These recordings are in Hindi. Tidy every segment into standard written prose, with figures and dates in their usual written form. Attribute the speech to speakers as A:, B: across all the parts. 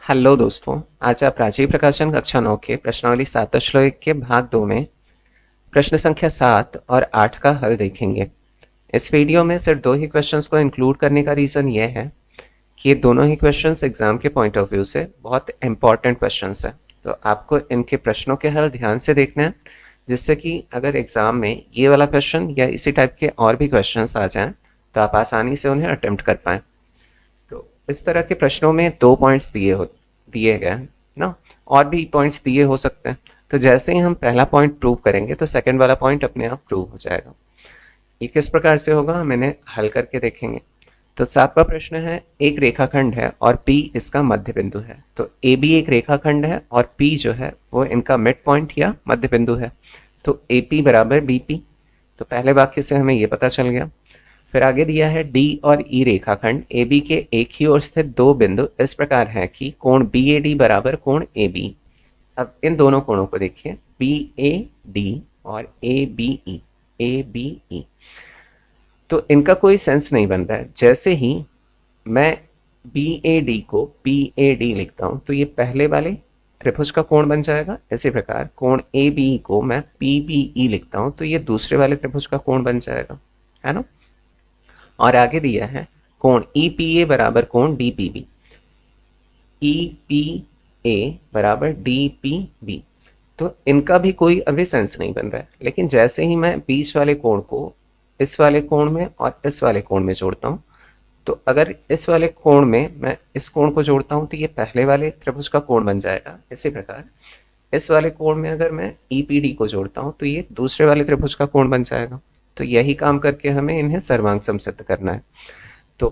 A: हेलो दोस्तों, आज आप राजीव प्रकाशन कक्षा 9 के प्रश्नावली 7.1 के भाग 2 में प्रश्न संख्या 7 और 8 का हल देखेंगे। इस वीडियो में सिर्फ दो ही क्वेश्चंस को इंक्लूड करने का रीज़न ये है कि ये दोनों ही क्वेश्चंस एग्जाम के पॉइंट ऑफ व्यू से बहुत इंपॉर्टेंट क्वेश्चंस हैं। तो आपको इनके प्रश्नों के हल ध्यान से देखना है, जिससे कि अगर एग्जाम में ये वाला क्वेश्चन या इसी टाइप के और भी क्वेश्चंस आ जाएं तो आप आसानी से उन्हें अटेम्प्ट कर पाएँ। तो इस तरह के प्रश्नों में दो पॉइंट्स दिए गए हैं ना, और भी पॉइंट्स दिए हो सकते हैं। तो जैसे ही हम पहला पॉइंट प्रूव करेंगे तो सेकंड वाला पॉइंट अपने आप प्रूव हो जाएगा। ये किस प्रकार से होगा हम इन्हें हल करके देखेंगे। तो सातवां प्रश्न है, एक रेखाखंड है और P इसका मध्य बिंदु है। तो ए बी एक रेखाखंड है और P जो है वो इनका मिड पॉइंट या मध्य बिंदु है। तो ए पी बराबर बी पी। तो पहले वाक्य से हमें ये पता चल गया। फिर आगे दिया है डी और ई रेखाखंड ए बी के एक ही ओर स्थित दो बिंदु इस प्रकार है कि कोण बी ए डी बराबर कोण ए बी। अब इन दोनों कोणों को देखिए, बी ए डी और ए बी ई। तो इनका कोई सेंस नहीं बन रहा है। जैसे ही मैं बी ए डी को पी ए डी लिखता हूं तो ये पहले वाले त्रिभुज का कोण बन जाएगा। इसी प्रकार कोण ए बी को मैं पी बी ई लिखता हूं तो ये दूसरे वाले त्रिभुज का कोण बन जाएगा, है ना। और आगे दिया है कोण ई पी ए बराबर कोण D P B. E P A बराबर डी पी बी। तो इनका भी कोई अभी सेंस नहीं बन रहा है। लेकिन जैसे ही मैं बीच वाले कोण को इस वाले कोण में और इस वाले कोण में जोड़ता हूँ, तो अगर इस वाले कोण में मैं इस कोण को जोड़ता हूँ तो ये पहले वाले त्रिभुज का कोण बन जाएगा। इसी प्रकार इस वाले कोण में अगर मैं ई पी डी को जोड़ता हूँ तो ये दूसरे वाले त्रिभुज का कोण बन जाएगा। तो यही काम करके हमें इन्हें सर्वांग सम सिद्ध करना है। तो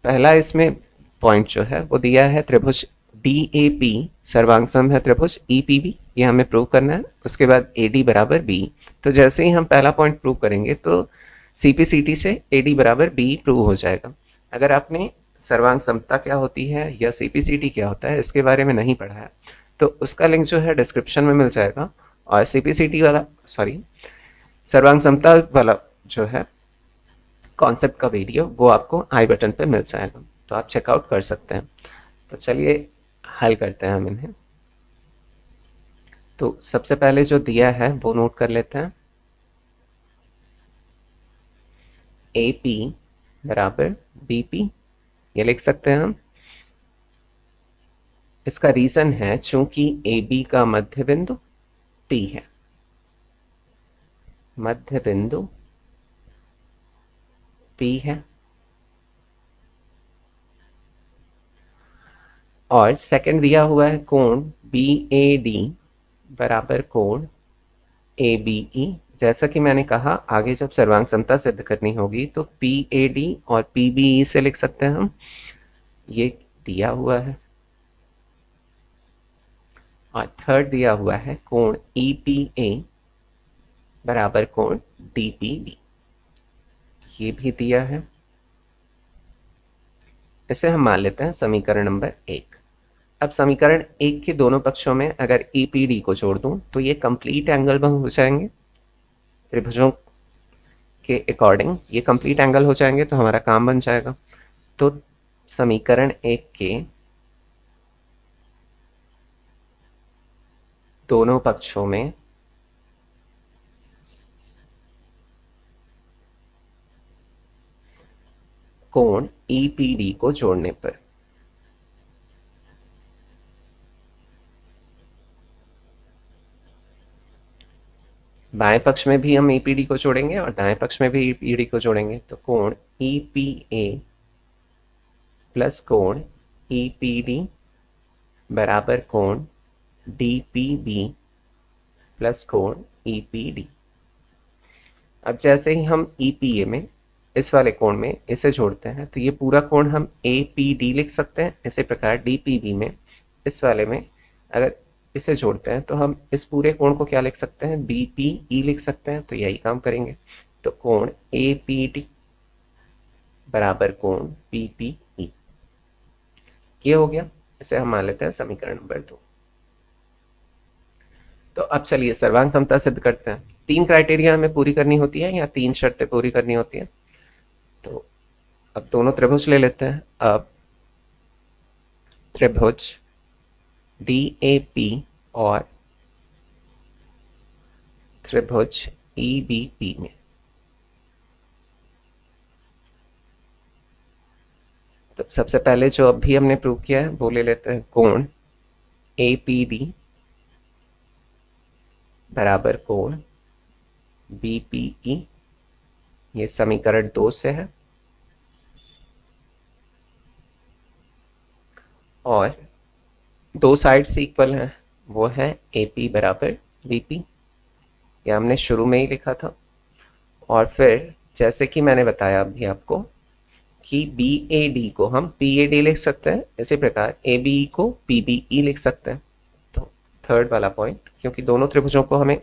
A: पहला इसमें पॉइंट जो है वो दिया है त्रिभुज डी ए पी सर्वांग सम है त्रिभुज ई पी बी, ये हमें प्रूव करना है। उसके बाद ए डी बराबर बी। तो जैसे ही हम पहला पॉइंट प्रूव करेंगे तो सी पी सी टी से ए डी बराबर बी प्रूव हो जाएगा। अगर आपने सर्वांग समता क्या होती है या सी पी सी टी क्या होता है इसके बारे में नहीं पढ़ा है तो उसका लिंक जो है डिस्क्रिप्शन में मिल जाएगा। और सी पी सी टी वाला सर्वांग समता वाला जो है कॉन्सेप्ट का वीडियो वो आपको आई बटन पे मिल जाएगा, तो आप चेकआउट कर सकते हैं। तो चलिए हल करते हैं हम इन्हें। तो सबसे पहले जो दिया है वो नोट कर लेते हैं। ए पी बराबर बी पी, ये लिख सकते हैं हम। इसका रीजन है चूंकि ए बी का मध्य बिंदु P है, मध्य बिंदु P है। और सेकंड दिया हुआ है कोण बी ए डी बराबर कोण ए बी ई। जैसा कि मैंने कहा आगे जब सर्वांग समता सिद्ध करनी होगी तो पी ए डी और पी बी ई से लिख सकते हैं हम, ये दिया हुआ है। और थर्ड दिया हुआ है कोण ई पी ए बराबर कोण डी पी बी, ये भी दिया है। इसे हम मान लेते हैं समीकरण नंबर 1। अब समीकरण 1 के दोनों पक्षों में अगर ई पी डी को जोड़ दूं तो ये कंप्लीट एंगल हो जाएंगे त्रिभुजों के अकॉर्डिंग, ये कंप्लीट एंगल हो जाएंगे तो हमारा काम बन जाएगा। तो समीकरण 1 के दोनों पक्षों में कोण ई पी डी को जोड़ने पर बाएं पक्ष में भी हम ई पी डी को जोड़ेंगे और दाएं पक्ष में भी ई पी डी को जोड़ेंगे। तो कोण ई पी ए प्लस कोण ई पी डी बराबर कोण डी पी बी प्लस कोण ई पी डी। अब जैसे ही हम ई पी ए में इस वाले कोण में इसे जोड़ते हैं तो ये पूरा कोण हम ए पी डी लिख सकते हैं। इसी प्रकार डी पी बी में इस वाले में अगर इसे जोड़ते हैं तो हम इस पूरे कोण को क्या लिख सकते हैं, बी पी ई लिख सकते हैं। तो यही काम करेंगे। तो कोण ए पी डी बराबर कोण पी पी ई, ये हो गया। इसे हम मान लेते हैं समीकरण नंबर 2। तो अब चलिए सर्वांग समता सिद्ध करते हैं। 3 क्राइटेरिया हमें पूरी करनी होती है या 3 शर्तें पूरी करनी होती है। तो अब दोनों त्रिभुज ले लेते हैं। अब त्रिभुज DAP और त्रिभुज EBP में। तो सबसे पहले जो अभी हमने प्रूव किया है वो ले लेते हैं, कोण APD बराबर कोण BPE, ये समीकरण 2 से है। और दो साइड्स इक्वल हैं, वो है AP बराबर BP, ये हमने शुरू में ही लिखा था। और फिर जैसे कि मैंने बताया अभी आपको कि BAD को हम PAD लिख सकते हैं, इसी प्रकार ABE को PBE लिख सकते हैं। तो थर्ड वाला पॉइंट, क्योंकि दोनों त्रिभुजों को हमें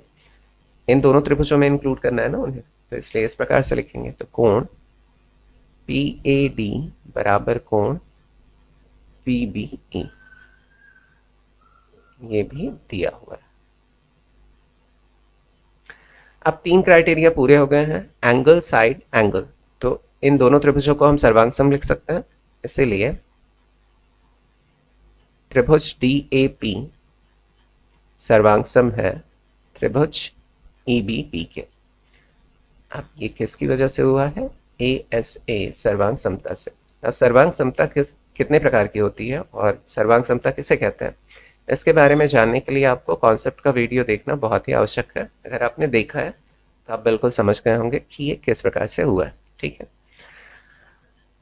A: इन दोनों त्रिभुजों में इंक्लूड करना है ना उन्हें, तो इसलिए इस प्रकार से लिखेंगे। तो कोण PAD बराबर कोण PBE, ये भी दिया हुआ है। अब तीन क्राइटेरिया पूरे हो गए हैं, एंगल, साइड, एंगल। तो इन दोनों त्रिभुजों को हम सर्वांग लिख सकते हैं, इसीलिए त्रिभुज DAP सर्वांग है त्रिभुज EBP के। अब ये किसकी वजह से हुआ है? ASA सर्वांग समता से। अब सर्वांग समता कितने प्रकार की होती है और सर्वांग समता किसे कहते हैं, इसके बारे में जानने के लिए आपको कॉन्सेप्ट का वीडियो देखना बहुत ही आवश्यक है। अगर आपने देखा है तो आप बिल्कुल समझ गए होंगे कि ये किस प्रकार से हुआ है। ठीक है,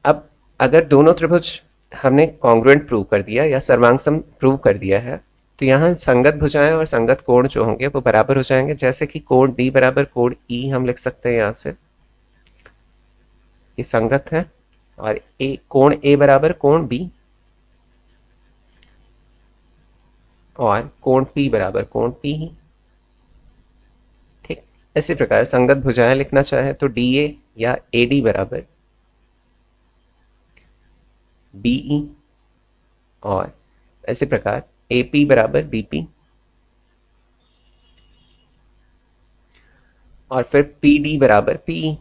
A: अब अगर दोनों त्रिभुज हमने कॉन्ग्रुएंट प्रूव कर दिया या सर्वांग सम प्रूव कर दिया है, तो यहाँ संगत भुजाएं और संगत कोण जो होंगे वो बराबर हो जाएंगे। जैसे कि कोण D बराबर कोण E हम लिख सकते हैं, यहाँ से ये संगत है। और कोण A बराबर कोण B, और कोण P बराबर कोण P ही। ठीक, इसी प्रकार संगत भुजाएं लिखना चाहे तो DA या AD बराबर BE, और इसी प्रकार AP बराबर BP, और फिर PD बराबर PE।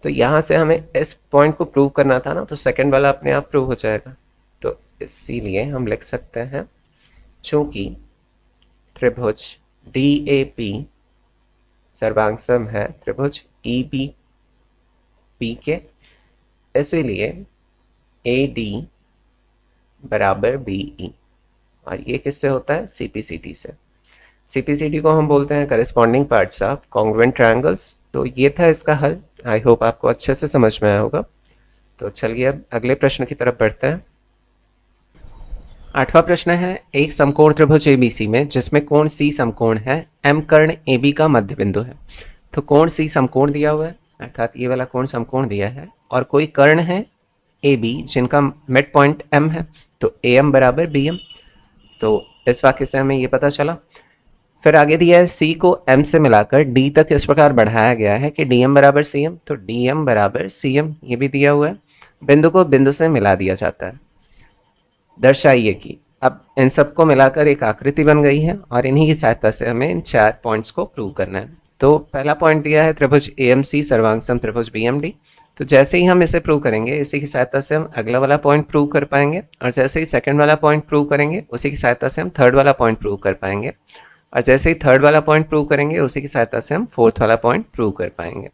A: तो यहां से हमें इस पॉइंट को प्रूव करना था ना, तो सेकंड वाला अपने आप प्रूव हो जाएगा। तो इसीलिए हम लिख सकते हैं, चूंकि त्रिभुज DAP सर्वांग है त्रिभुज EBP के, इसीलिए AD बराबर BE। और ये किससे होता है? CPCD से। CPCD को हम बोलते हैं corresponding parts of congruent triangles. तो ये था इसका हल। आई होप आपको अच्छे से समझ में आया होगा। तो चलिए अब अगले प्रश्न की तरफ बढ़ते हैं। आठवां प्रश्न है, एक समकोण त्रिभुज ABC में जिसमें कोण C समकोण है, M कर्ण AB का मध्य बिंदु है। तो कोण C समकोण दिया हुआ है, अर्थात ये वाला कोण समकोण दिया है, और कोई कर्ण है AB जिनका मिड पॉइंट M है। तो AM बराबर BM। तो इस वाक्य से हमें ये पता चला। फिर आगे दिया है C को M से मिलाकर D तक इस प्रकार बढ़ाया गया है कि DM बराबर CM। तो DM बराबर CM, ये भी दिया हुआ है। बिंदु को बिंदु से मिला दिया जाता है। दर्शाइए कि, अब इन सबको मिलाकर एक आकृति बन गई है और इन्हीं की सहायता से हमें इन चार पॉइंट्स को प्रूव करना है। तो पहला पॉइंट दिया है त्रिभुज AMC सर्वांग सम त्रिभुज BMD। तो जैसे ही हम इसे प्रूव करेंगे, इसी की सहायता से हम अगला वाला पॉइंट प्रूव कर पाएंगे, और जैसे ही सेकंड वाला पॉइंट प्रूव करेंगे उसी की सहायता से हम थर्ड वाला पॉइंट प्रूव कर पाएंगे, और जैसे ही थर्ड वाला पॉइंट प्रूव करेंगे उसी की सहायता से हम फोर्थ वाला पॉइंट प्रूव कर पाएंगे।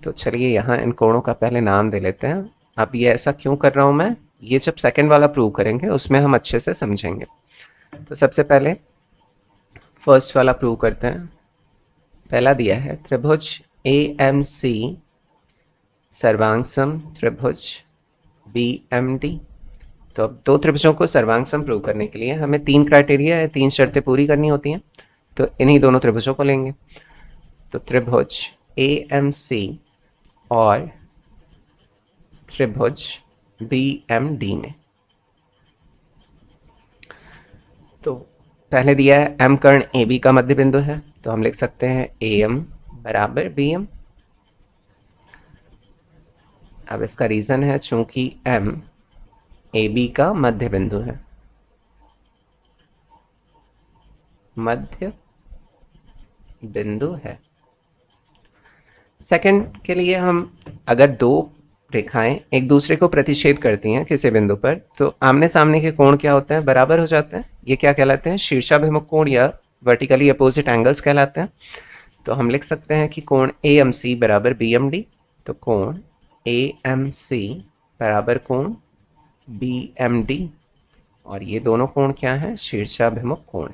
A: तो चलिए यहाँ इन कोणों का पहले नाम दे लेते हैं। अब ये ऐसा क्यों कर रहा हूँ मैं, ये जब सेकंड वाला प्रूव करेंगे उसमें हम अच्छे से समझेंगे। तो सबसे पहले फर्स्ट वाला प्रूव करते हैं। पहला दिया है त्रिभुज AMC सर्वांग सम त्रिभुज BMD। तो अब दो त्रिभुजों को सर्वांग सम प्रूव करने के लिए हमें तीन क्राइटेरिया या तीन शर्तें पूरी करनी होती हैं। तो इन्हीं दोनों त्रिभुजों को लेंगे। तो त्रिभुज AMC और त्रिभुज BMD में, तो पहले दिया है M कर्ण AB का मध्य बिंदु है, तो हम लिख सकते हैं AM बराबर BM। अब इसका रीजन है चूंकि M AB का मध्य बिंदु है, मध्य बिंदु है। सेकंड के लिए हम अगर दो रेखाएं एक दूसरे को प्रतिच्छेद करती हैं किसी बिंदु पर, तो आमने सामने के कोण क्या होते हैं? बराबर हो जाते हैं। ये क्या कहलाते हैं? शीर्षाभिमुख कोण या वर्टिकली अपोजिट एंगल्स कहलाते हैं। तो हम लिख सकते हैं कि कोण ए एम सी बराबर बी एम डी। तो कोण ए एम सी बराबर कोण बी एम डी, और ये दोनों कोण क्या हैं? शीर्षाभिमुख कोण।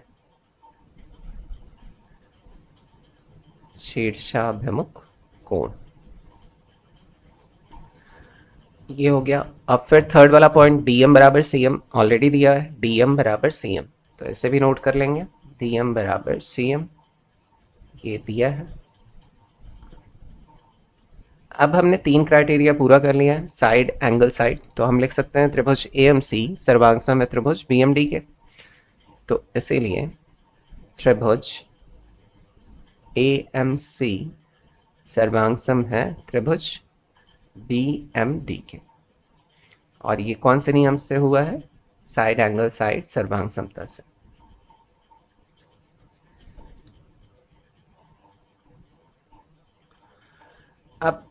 A: शीर्षाभिमुख कोण, ये हो गया। अब फिर थर्ड वाला पॉइंट, डी एम बराबर सी एम ऑलरेडी दिया है, डी एम बराबर सी एम, तो ऐसे भी नोट कर लेंगे, डी एम बराबर सी एम, ये दिया है। अब हमने 3 क्राइटेरिया पूरा कर लिया है, साइड, एंगल, साइड, तो हम लिख सकते हैं त्रिभुज ए एम सी सर्वांगसम है त्रिभुज बी एम डी के। तो इसीलिए त्रिभुज ए एम सी सर्वांगसम है त्रिभुज बी एम डी के। और ये कौन से नियम से हुआ है? साइड, एंगल, साइड, सर्वांग समता से। अब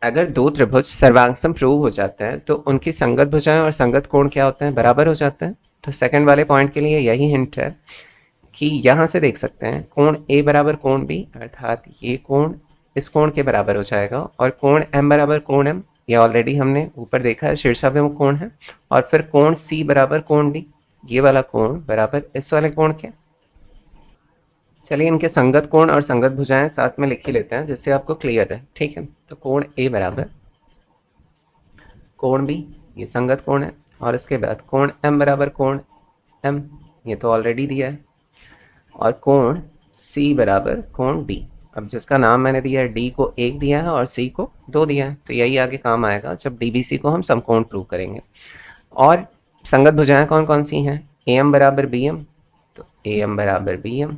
A: अगर दो त्रिभुज सर्वांगसम प्रूव हो जाते हैं तो उनकी संगत भुजाएं और संगत कोण क्या होते हैं? बराबर हो जाते हैं। तो सेकंड वाले पॉइंट के लिए यही हिंट है कि यहाँ से देख सकते हैं कोण ए बराबर कोण बी, अर्थात ये कोण इस कोण के बराबर हो जाएगा, और कोण एम बराबर कोण एम, ये ऑलरेडी हमने ऊपर देखा है, शीर्षाभिमुख कोण है। और फिर कोण सी बराबर कोण डी, ये वाला कोण बराबर इस वाले कोण के। चलिए इनके संगत कोण और संगत भुजाएं साथ में लिख ही लेते हैं जिससे आपको क्लियर है, ठीक है। तो कोण ए बराबर कोण बी, ये संगत कोण है, और इसके बाद कोण एम बराबर कोण एम, ये तो ऑलरेडी दिया है, और कोण सी बराबर कोण डी। अब जिसका नाम मैंने दिया है, डी को 1 दिया है और सी को 2 दिया है, तो यही आगे काम आएगा जब डीबीसी को हम समकोण प्रूव करेंगे। और संगत भुजाएं कौन कौन सी हैं? ए एम बराबर बी एम, तो ए एम बराबर बी एम,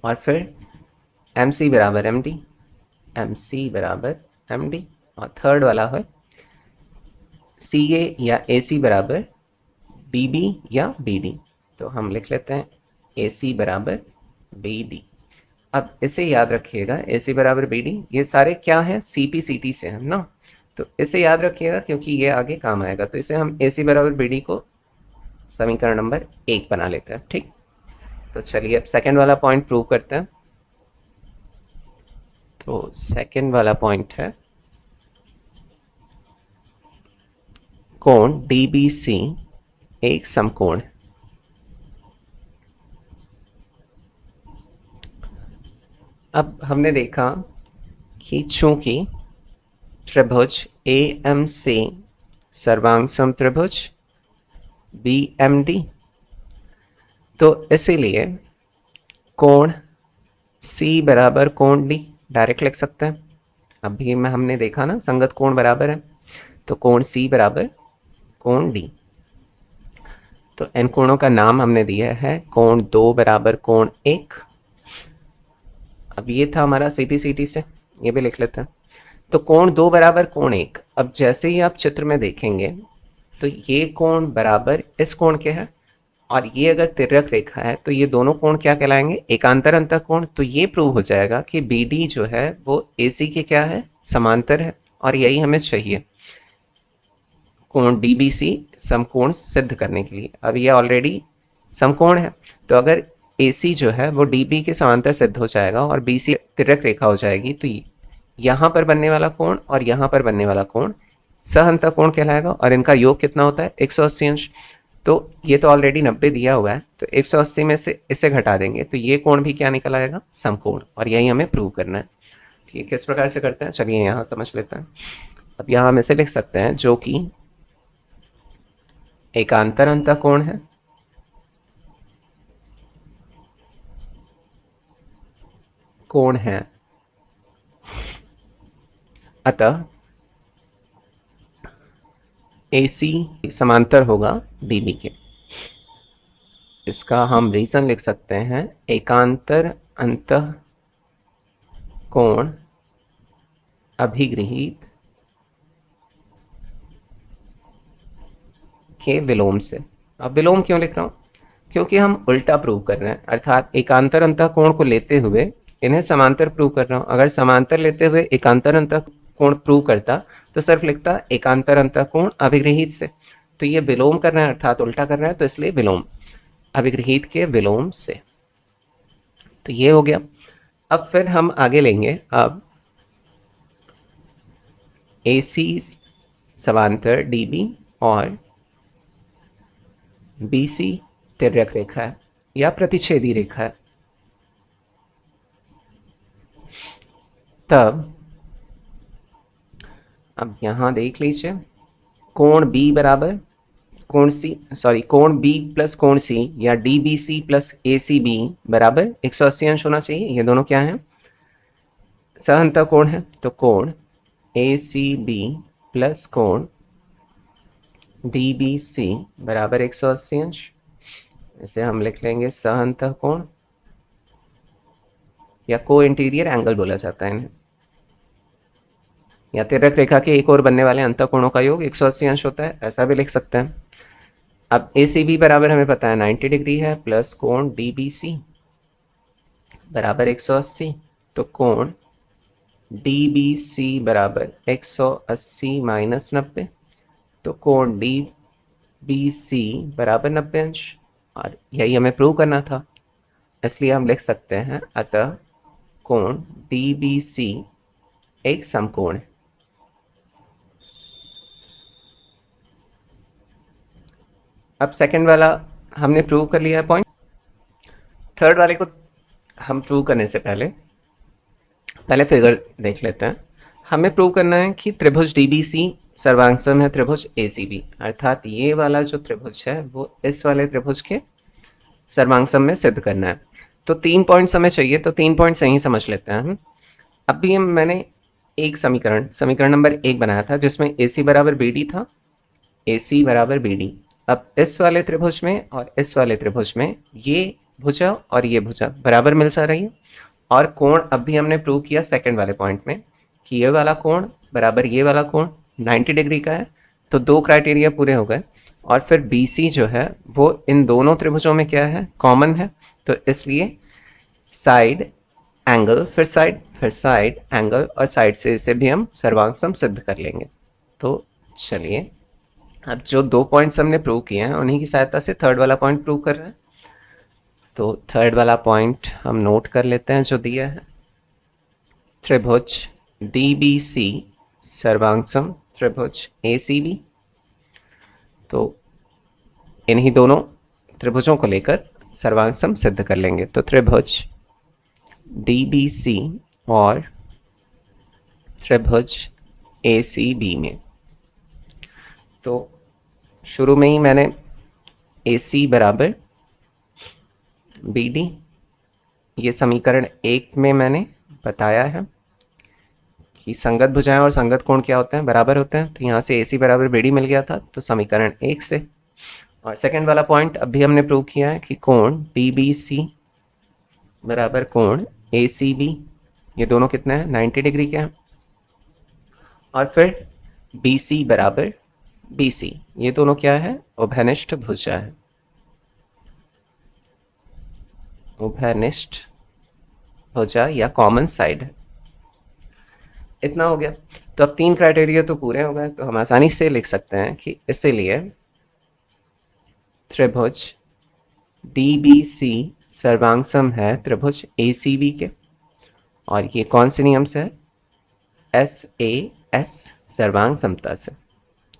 A: और फिर एम सी बराबर एम डी, एम सी बराबर एम डी, और थर्ड वाला है सी ए या ए सी बराबर बी बी या बी डी। तो हम लिख लेते हैं ए सी बराबर बी डी। अब इसे याद रखिएगा, ए सी बराबर बी डी, ये सारे क्या हैं? सी पी सी टी से हैं ना, तो इसे याद रखिएगा क्योंकि ये आगे काम आएगा। तो इसे हम ए सी बराबर बी डी को समीकरण नंबर 1 बना लेते हैं, ठीक। तो चलिए अब सेकेंड वाला पॉइंट प्रूव करते हैं। तो सेकेंड वाला पॉइंट है कोण डी बी सी एक समकोण। अब हमने देखा कि चूंकि त्रिभुज ए एम सी सर्वांग सम त्रिभुज बी एम डी, तो इसीलिए कोण सी बराबर कोण डी डायरेक्ट लिख सकते हैं। अभी में हमने देखा ना संगत कोण बराबर है, तो कोण सी बराबर कोण डी। तो इन कोणों का नाम हमने दिया है कोण 2 बराबर कोण 1। अब ये था हमारा सीटी से, ये भी लिख लेते हैं। तो कोण 2 बराबर कोण 1, अब जैसे ही आप चित्र में देखेंगे तो ये कोण बराबर इस कोण के है, और ये अगर तिर्यक रेखा है तो ये दोनों कोण क्या कहलाएंगे? एकांतर अंतः कोण। तो ये प्रूव हो जाएगा कि बी डी जो है वो ए सी के क्या है? समांतर है, और यही हमें चाहिए कोण डी बी सी समकोण सिद्ध करने के लिए। अब ये ऑलरेडी समकोण है, तो अगर ए सी जो है वो डी बी के समांतर सिद्ध हो जाएगा और बी सी तिर्यक रेखा हो जाएगी, तो यहाँ पर बनने वाला कोण और यहाँ पर बनने वाला कोण सहअंतः कोण कहलाएगा, और इनका योग कितना होता है? 180 अंश। तो ये तो ऑलरेडी 90 दिया हुआ है, तो 180 में से इसे घटा देंगे तो ये कोण भी क्या निकल आएगा? समकोण, और यही हमें प्रूव करना है। तो ये किस प्रकार से करते हैं, चलिए यहाँ समझ लेते हैं। अब यहाँ हम इसे लिख सकते हैं जो कि एकांतर अंतः कोण है, कोण है, अतः AC समांतर होगा DB के। इसका हम रीजन लिख सकते हैं एकांतर अंतः कोण अभिगृहित के विलोम से। अब विलोम क्यों लिख रहा हूं? क्योंकि हम उल्टा प्रूव कर रहे हैं, अर्थात एकांतर अंतः कोण को लेते हुए इन्हें समांतर प्रूव कर रहा हूं। अगर समांतर लेते हुए एकांतर अंतः कोण प्रूव करता तो सिर्फ लिखता एकांतर अंतःकोण अभिगृहित से। तो ये विलोम कर रहे हैं अर्थात उल्टा कर रहे हैं, तो इसलिए विलोम, अभिगृहित के विलोम से। तो ये हो गया। अब फिर हम आगे लेंगे अब AC समांतर DB और BC तिर्यक रेखा है या प्रतिच्छेदी रेखा है। तब अब यहां देख लीजिए, कोण B बराबर कोण B प्लस कोण C या DBC प्लस ACB बराबर 180 अंश होना चाहिए। ये दोनों क्या है? सहअंतः कोण है। तो कोण ACB प्लस कोण DBC बराबर 180 अंश। इसे हम लिख लेंगे सहअंतः कोण या को इंटीरियर एंगल बोला जाता है इन्हें, या तिर्यक रेखा के एक और बनने वाले अंतःकोणों का योग 180 अंश होता है, ऐसा भी लिख सकते हैं। अब ACB बराबर हमें पता है 90 डिग्री है, प्लस कोण DBC बराबर 180। तो कोण DBC बराबर 180 माइनस 90, तो कोण DBC बराबर 90 अंश, और यही हमें प्रूव करना था, इसलिए हम लिख सकते हैं अतः कोण DBC एक समकोण है। अब सेकंड वाला हमने प्रूव कर लिया है पॉइंट। थर्ड वाले को हम प्रूव करने से पहले फिगर देख लेते हैं। हमें प्रूव करना है कि त्रिभुज DBC सर्वांगसम है त्रिभुज ACB, अर्थात ये वाला जो त्रिभुज है वो इस वाले त्रिभुज के सर्वांगसम में सिद्ध करना है। तो 3 पॉइंट्स हमें चाहिए, तो 3 पॉइंट्स यहीं समझ लेते हैं हम। अभी मैंने एक समीकरण नंबर 1 बनाया था जिसमें AC बराबर BD था, AC बराबर BD। अब इस वाले त्रिभुज में और इस वाले त्रिभुज में ये भुजा और ये भुजा बराबर मिल जा रही है, और कोण अब भी हमने प्रूव किया सेकंड वाले पॉइंट में कि ये वाला कोण बराबर ये वाला कोण 90 डिग्री का है। तो 2 क्राइटेरिया पूरे हो गए, और फिर BC जो है वो इन दोनों त्रिभुजों में क्या है? कॉमन है। तो इसलिए साइड एंगल फिर साइड एंगल, और साइड से इसे भी हम सर्वांगसम सिद्ध कर लेंगे। तो चलिए अब जो 2 पॉइंट्स हमने प्रूव किए हैं उन्हीं की सहायता से थर्ड वाला पॉइंट प्रूव कर रहे हैं। तो थर्ड वाला पॉइंट हम नोट कर लेते हैं जो दिया है, त्रिभुज DBC सर्वांगसम त्रिभुज ACB। तो इन्हीं दोनों त्रिभुजों को लेकर सर्वांगसम सिद्ध कर लेंगे। तो त्रिभुज DBC और त्रिभुज ACB में, तो शुरू में ही मैंने AC बराबर BD, ये समीकरण 1 में मैंने बताया है कि संगत भुजाएं और संगत कोण क्या होते हैं? बराबर होते हैं। तो यहाँ से AC बराबर BD मिल गया था, तो समीकरण 1 से। और सेकंड वाला पॉइंट अभी हमने प्रूव किया है कि कोण DBC बराबर कोण ACB, ये दोनों कितने हैं? 90 डिग्री के हैं। और फिर BC बराबर BC, ये दोनों क्या है? उभयनिष्ठ भुजा है, उभयनिष्ठ भुजा या कॉमन साइड है। इतना हो गया। तो अब 3 क्राइटेरिया तो पूरे हो गए, तो हम आसानी से लिख सकते हैं कि इसीलिए त्रिभुज DBC सर्वांगसम है त्रिभुज ACB के, और ये कौन से नियम से है? SAS सर्वांग समता से,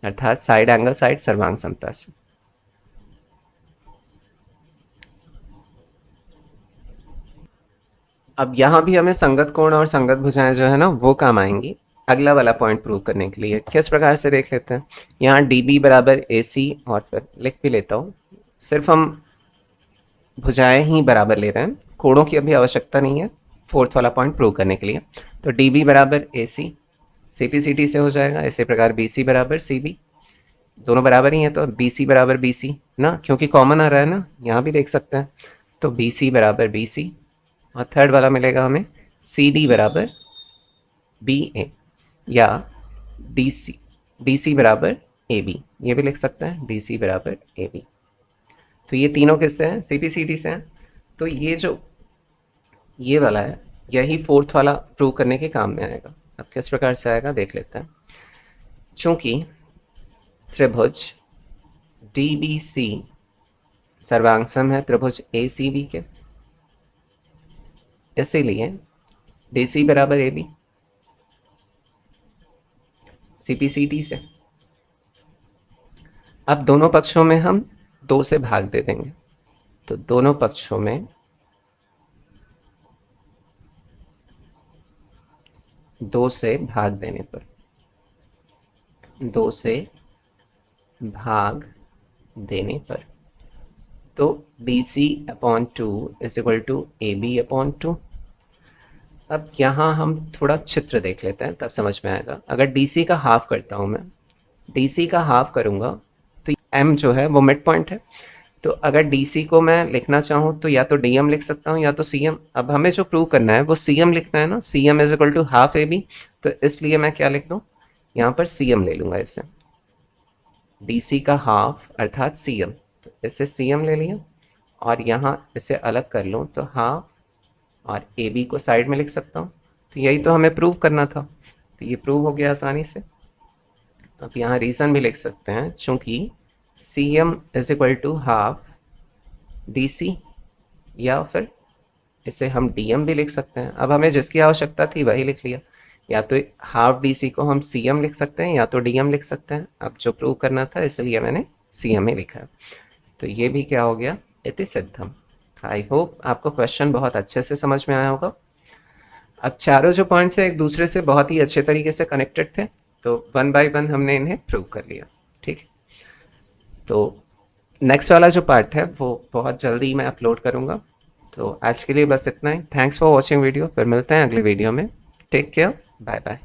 A: अर्थात साइड एंगल साइड सर्वांग समता से। अब यहां भी हमें संगत कोण और संगत भुजाएं जो है ना वो काम आएंगी अगला वाला पॉइंट प्रूव करने के लिए। किस प्रकार से देख लेते हैं। यहाँ DB बराबर AC, और फिर लिख भी लेता हूँ, सिर्फ हम भुजाएं ही बराबर ले रहे हैं, कोणों की अभी आवश्यकता नहीं है फोर्थ वाला पॉइंट प्रूव करने के लिए। तो DB बराबर AC, CP/CT से हो जाएगा। इसी प्रकार BC बराबर CB, दोनों बराबर ही हैं, तो BC बराबर BC ना, क्योंकि कॉमन आ रहा है ना, यहाँ भी देख सकते हैं। तो BC बराबर BC, और थर्ड वाला मिलेगा हमें CD बराबर BA, या DC बराबर AB, ये भी लिख सकते हैं DC बराबर AB। तो ये तीनों किससे हैं? CP/CT से हैं। तो ये जो ये वाला है यही फोर्थ वाला प्रूव करने के काम में आएगा। अब किस प्रकार से आएगा देख लेते हैं। चूंकि त्रिभुज DBC सर्वांगसम है त्रिभुज ACB के, इसीलिए DC बराबर AB CPCD से। अब दोनों पक्षों में हम 2 से भाग दे देंगे, तो दोनों पक्षों में 2 से भाग देने पर 2 से भाग देने पर तो BC/2 is equal to AB/2। अब यहाँ हम थोड़ा चित्र देख लेते हैं, तब समझ में आएगा। अगर DC का हाफ करता हूँ मैं, DC का हाफ करूँगा तो M जो है वो मिड पॉइंट है। तो अगर DC को मैं लिखना चाहूँ तो या तो DM लिख सकता हूँ या तो CM। अब हमें जो प्रूव करना है वो CM लिखना है ना, CM is equal to half AB। तो इसलिए मैं क्या लिख दूँ, यहाँ पर CM ले लूँगा इसे, DC का हाफ अर्थात CM। तो इसे CM ले लिया और यहाँ इसे अलग कर लूँ तो हाफ और AB को साइड में लिख सकता हूँ। तो यही तो हमें प्रूव करना था, तो ये प्रूव हो गया आसानी से। अब यहाँ रीज़न भी लिख सकते हैं, चूँकि CM is equal to half DC, या फिर इसे हम DM भी लिख सकते हैं। अब हमें जिसकी आवश्यकता थी वही लिख लिया, या तो हाफ DC को हम CM लिख सकते हैं या तो DM लिख सकते हैं। अब जो प्रूव करना था इसलिए मैंने CM ही लिखा है। तो ये भी क्या हो गया, इति सिद्धम। आई होप आपको क्वेश्चन बहुत अच्छे से समझ में आया होगा। अब चारों जो पॉइंट्स हैं एक दूसरे से बहुत ही अच्छे तरीके से कनेक्टेड थे, तो 1 बाय 1 हमने इन्हें प्रूव कर लिया। ठीक है, तो नेक्स्ट वाला जो पार्ट है वो बहुत जल्दी मैं अपलोड करूँगा। तो आज के लिए बस इतना ही। थैंक्स फॉर वॉचिंग वीडियो, फिर मिलते हैं अगले वीडियो में। Take care, bye bye.